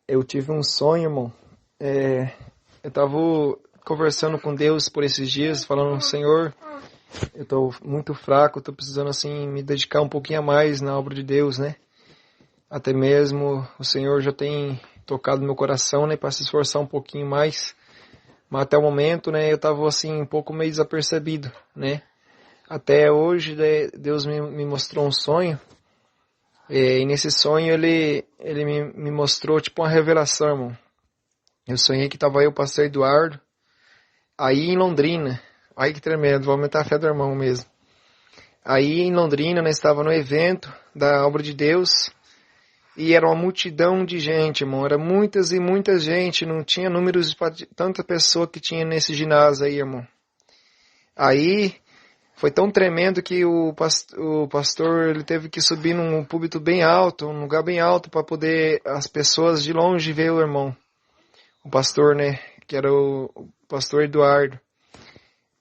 Eu tive um sonho, irmão. Eu tava conversando com Deus por esses dias, falando, Senhor, eu tô muito fraco, tô precisando, assim, me dedicar um pouquinho a mais na obra de Deus, né? Até mesmo o Senhor já tem tocado no meu coração, né, para se esforçar um pouquinho mais. Mas até o momento, né, eu tava, assim, um pouco meio desapercebido, né? Até hoje, né, Deus me mostrou um sonho. E nesse sonho ele me mostrou tipo uma revelação, irmão. Eu sonhei que tava eu, o pastor Eduardo, aí em Londrina. Aí que tremendo, vou aumentar a fé do irmão mesmo. Aí em Londrina, nós estava no evento da obra de Deus e era uma multidão de gente, irmão. Era muitas e muita gente, não tinha números de tanta pessoa que tinha nesse ginásio aí, irmão. Aí foi tão tremendo que o pastor ele teve que subir num púlpito bem alto, um lugar bem alto, para poder as pessoas de longe ver o irmão. O pastor, né, que era o pastor Eduardo.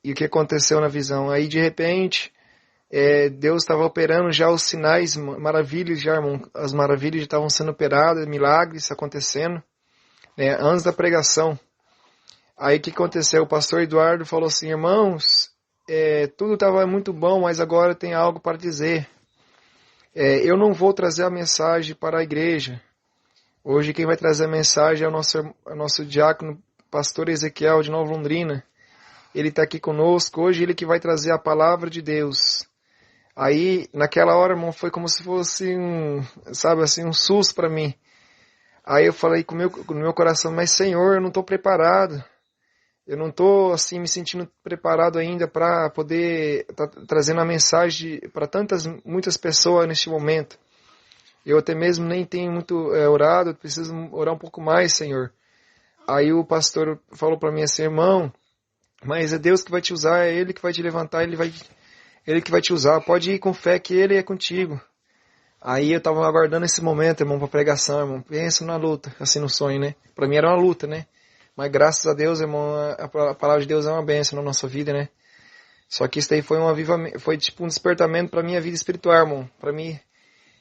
E o que aconteceu na visão? Aí, de repente, Deus estava operando já os sinais, maravilhas já, irmão. As maravilhas já estavam sendo operadas, milagres acontecendo, né, antes da pregação. Aí, o que aconteceu? O pastor Eduardo falou assim, irmãos, tudo estava muito bom, mas agora tem algo para dizer. Eu não vou trazer a mensagem para a igreja. Hoje quem vai trazer a mensagem é o nosso diácono, pastor Ezequiel de Nova Londrina. Ele está aqui conosco, hoje ele que vai trazer a palavra de Deus. Aí, naquela hora, irmão, foi como se fosse um susto para mim. Aí eu falei com o meu coração, mas Senhor, eu não estou preparado. Eu não estou, assim, me sentindo preparado ainda para poder estar trazendo a mensagem para muitas pessoas neste momento. Eu até mesmo nem tenho muito orado, preciso orar um pouco mais, Senhor. Aí o pastor falou para mim assim, irmão, mas é Deus que vai te usar, é Ele que vai te levantar, Ele que vai te usar. Pode ir com fé que Ele é contigo. Aí eu tava aguardando esse momento, irmão, pra pregação, irmão. Pensa na luta, assim no sonho, né? Pra mim era uma luta, né? Mas graças a Deus, irmão, a palavra de Deus é uma bênção na nossa vida, né? Só que isso daí foi foi tipo um despertamento pra minha vida espiritual, irmão. Pra mim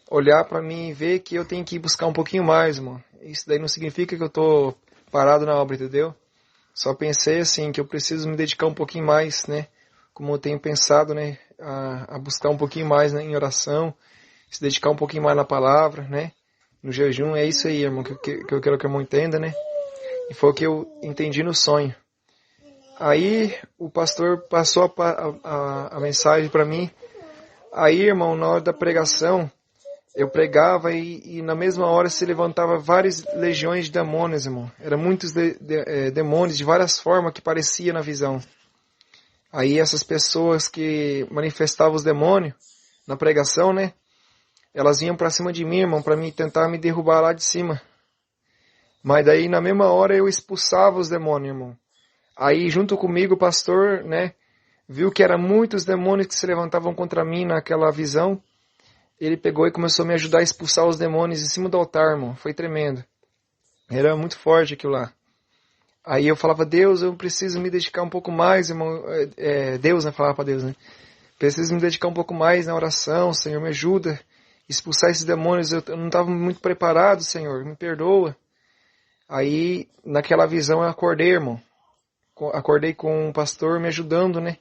olhar pra mim e ver que eu tenho que buscar um pouquinho mais, irmão. Isso daí não significa que eu tô parado na obra, entendeu? Só pensei assim, que eu preciso me dedicar um pouquinho mais, né? Como eu tenho pensado, né? A buscar um pouquinho mais, né, em oração, se dedicar um pouquinho mais na palavra, né? No jejum, é isso aí, irmão, que eu quero que o irmão entenda, né? E foi o que eu entendi no sonho. Aí o pastor passou a mensagem para mim. Aí, irmão, na hora da pregação, eu pregava e na mesma hora se levantava várias legiões de demônios, irmão. Eram muitos demônios de várias formas que parecia na visão. Aí essas pessoas que manifestavam os demônios na pregação, né? Elas vinham pra cima de mim, irmão, pra me tentar me derrubar lá de cima. Mas daí na mesma hora eu expulsava os demônios, irmão. Aí junto comigo o pastor, né? Viu que eram muitos demônios que se levantavam contra mim naquela visão. Ele pegou e começou a me ajudar a expulsar os demônios em cima do altar, irmão. Foi tremendo. Era muito forte aquilo lá. Aí eu falava, Deus, eu preciso me dedicar um pouco mais, irmão. Deus, né? Falava pra Deus, né? Preciso me dedicar um pouco mais na oração, Senhor, me ajuda. Expulsar esses demônios, eu não estava muito preparado, Senhor, me perdoa. Aí, naquela visão, eu acordei, irmão. Acordei com um pastor me ajudando, né?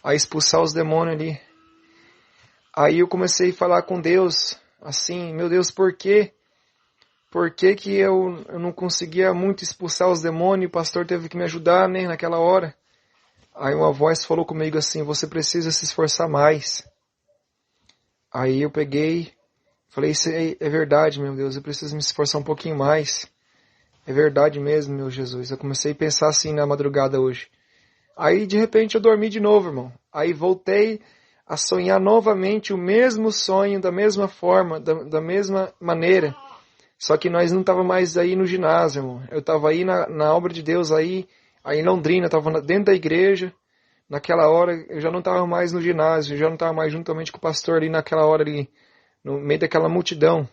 A expulsar os demônios ali. Aí eu comecei a falar com Deus, assim, meu Deus, por quê? Por que que eu não conseguia muito expulsar os demônios? O pastor teve que me ajudar, né, naquela hora. Aí uma voz falou comigo assim, você precisa se esforçar mais. Aí eu peguei, falei, isso é verdade, meu Deus, eu preciso me esforçar um pouquinho mais. É verdade mesmo, meu Jesus. Eu comecei a pensar assim na madrugada hoje. Aí de repente eu dormi de novo, irmão. Aí voltei a sonhar novamente o mesmo sonho, da mesma forma, da mesma maneira. Só que nós não estávamos mais aí no ginásio, irmão. Eu estava aí na obra de Deus, aí em Londrina, estava dentro da igreja. Naquela hora eu já não estava mais no ginásio, eu já não estava mais juntamente com o pastor ali naquela hora ali, no meio daquela multidão.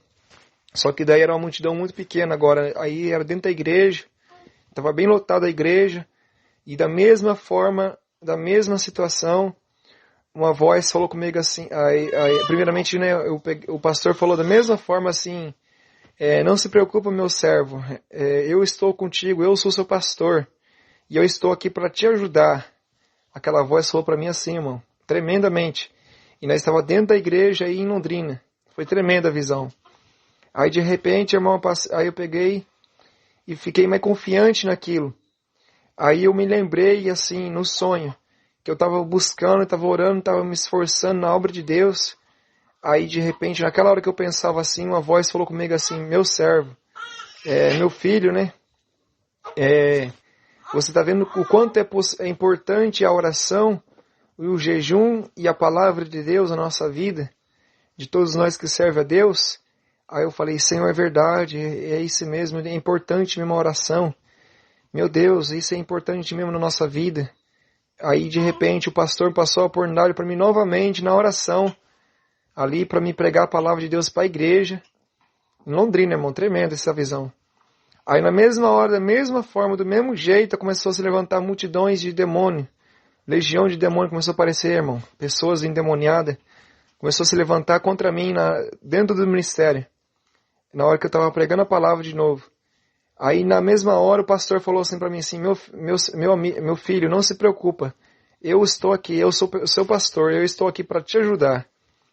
Só que daí era uma multidão muito pequena agora. Aí era dentro da igreja, estava bem lotada a igreja. E da mesma forma, da mesma situação, uma voz falou comigo assim. Primeiramente, né, o pastor falou da mesma forma assim. Não se preocupe, meu servo, eu estou contigo, eu sou seu pastor, e eu estou aqui para te ajudar. Aquela voz falou para mim assim, irmão, tremendamente. E nós estávamos dentro da igreja aí em Londrina. Foi tremenda a visão. Aí de repente, irmão, aí eu peguei e fiquei mais confiante naquilo. Aí eu me lembrei, assim, no sonho, que eu estava buscando, estava orando, estava me esforçando na obra de Deus. Aí de repente, naquela hora que eu pensava assim, uma voz falou comigo assim, meu servo, meu filho, né? Você está vendo o quanto é importante a oração, o jejum e a palavra de Deus na nossa vida, de todos nós que servem a Deus? Aí eu falei, Senhor, é verdade, é isso mesmo, é importante mesmo a oração. Meu Deus, isso é importante mesmo na nossa vida. Aí de repente o pastor passou a oportunidade para mim novamente na oração, ali para me pregar a palavra de Deus para a igreja. Em Londrina, irmão, tremenda essa visão. Aí na mesma hora, da mesma forma, do mesmo jeito, começou a se levantar multidões de demônio. Legião de demônio começou a aparecer, irmão. Pessoas endemoniadas. Começou a se levantar contra mim dentro do ministério. Na hora que eu estava pregando a palavra de novo. Aí na mesma hora o pastor falou assim para mim assim, meu filho, não se preocupa. Eu estou aqui, eu sou o seu pastor, eu estou aqui para te ajudar.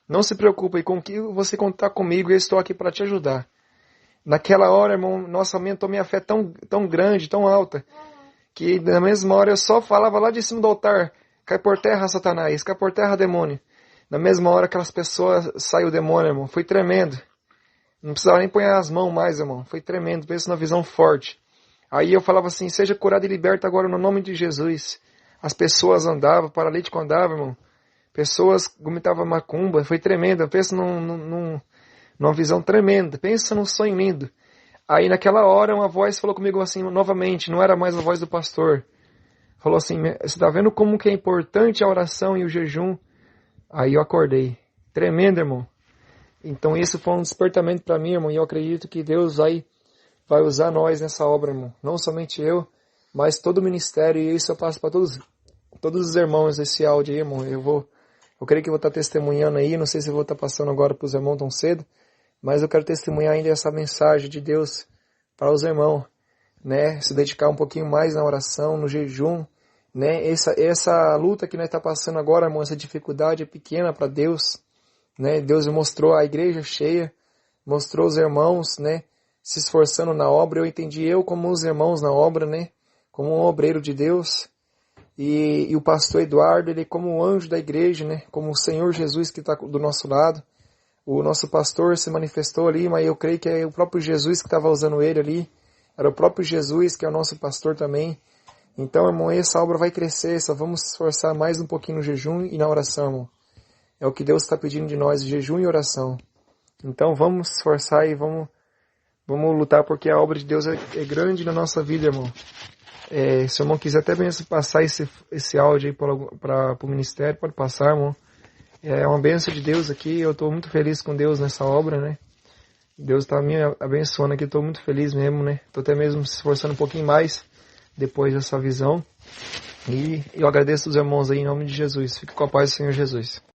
Não se preocupe, com que você contar comigo, eu estou aqui para te ajudar. Naquela hora, irmão, nossa, aumentou minha fé tão grande, tão alta, que na mesma hora eu só falava lá de cima do altar, cai por terra, Satanás, cai por terra, demônio. Na mesma hora aquelas pessoas saiu o demônio, irmão, foi tremendo. Não precisava nem pôr as mãos mais, irmão, foi tremendo, penso na visão forte. Aí eu falava assim, seja curado e liberto agora no nome de Jesus. As pessoas andavam, paralítico andava, irmão. Pessoas vomitavam macumba, foi tremendo, eu penso numa visão tremenda, pensa num sonho lindo. Aí naquela hora uma voz falou comigo assim, novamente, não era mais a voz do pastor. Falou assim, você está vendo como que é importante a oração e o jejum? Aí eu acordei. Tremendo, irmão. Então isso foi um despertamento para mim, irmão, e eu acredito que Deus vai usar nós nessa obra, irmão. Não somente eu, mas todo o ministério, e isso eu passo para todos os irmãos desse áudio aí, irmão. Eu creio que vou estar testemunhando aí, não sei se vou estar passando agora para os irmãos tão cedo, mas eu quero testemunhar ainda essa mensagem de Deus para os irmãos, né? Se dedicar um pouquinho mais na oração, no jejum, né? Essa luta que nós está passando agora, irmão, essa dificuldade é pequena para Deus, né? Deus mostrou a igreja cheia, mostrou os irmãos, né? Se esforçando na obra. Eu entendi como os irmãos na obra, né? Como um obreiro de Deus. E o pastor Eduardo, ele como um anjo da igreja, né? Como o Senhor Jesus que está do nosso lado. O nosso pastor se manifestou ali, mas eu creio que é o próprio Jesus que estava usando ele ali. Era o próprio Jesus que é o nosso pastor também. Então, irmão, essa obra vai crescer, só vamos se esforçar mais um pouquinho no jejum e na oração, irmão. É o que Deus está pedindo de nós, jejum e oração. Então vamos se esforçar e vamos lutar, porque a obra de Deus é grande na nossa vida, irmão. Se o irmão quiser até mesmo passar esse áudio aí para o ministério, pode passar, irmão. É uma bênção de Deus aqui, eu estou muito feliz com Deus nessa obra, né? Deus está me abençoando aqui, estou muito feliz mesmo, né? Estou até mesmo se esforçando um pouquinho mais depois dessa visão. E eu agradeço os irmãos aí em nome de Jesus. Fique com a paz do Senhor Jesus.